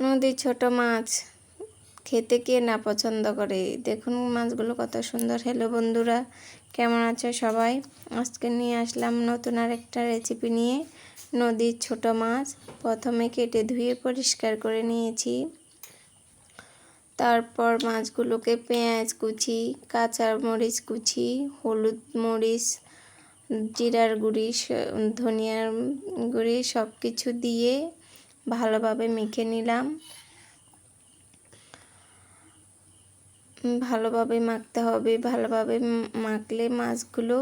নদীর ছোট মাছ খেতে কে না পছন্দ করে। দেখুন মাছগুলো কত সুন্দর। হ্যালো বন্ধুরা, কেমন আছে সবাই? আজকে নিয়ে আসলাম নতুন আরেকটা রেসিপি নিয়ে। নদীর ছোট মাছ প্রথমে কেটে ধুয়ে পরিষ্কার করে নিয়েছি। তারপর মাছগুলোকে পেঁয়াজ কুচি, কাঁচা মরিচ কুচি, হলুদ মরিচ, জিরার গুঁড়ি, ধনিয়ার গুঁড়ি সব কিছু দিয়ে ভালোভাবে মেখে নিলাম। ভালোভাবে মাখতে হবে। ভালোভাবে মাখলে মাছগুলো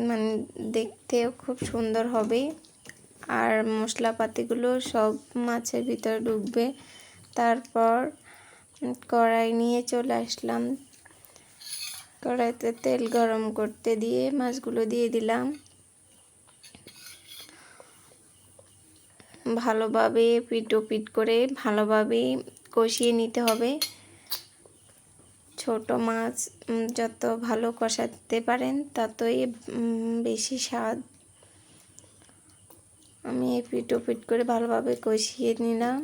মানে দেখতেও খুব সুন্দর হবে, আর মশলাপাতিগুলো সব মাছের ভিতরে ঢুকবে। তারপর কড়াই নিয়ে চলে আসলাম। কড়াইতে তেল গরম করতে দিয়ে মাছগুলো দিয়ে দিলাম। ভালোভাবে পিট করে ভালোভাবে কষিয়ে নিতে হবে। ছোট মাছ যত ভালো কষাতে পারেন ততই বেশি স্বাদ। আমি পিট করে ভালোভাবে কষিয়ে নিলাম।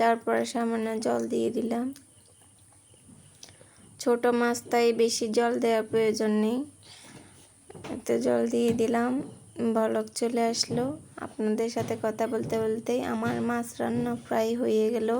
তারপরে সামান্য জল দিয়ে দিলাম। ছোট মাছ তাই বেশি জল দেওয়ার প্রয়োজন নেই। এতে জল দিয়ে দিলাম। বলক চলে আসলো। আপনাদের সাথে কথা বলতে বলতেই আমার মাছ রান্না প্রায় হয়ে গেল।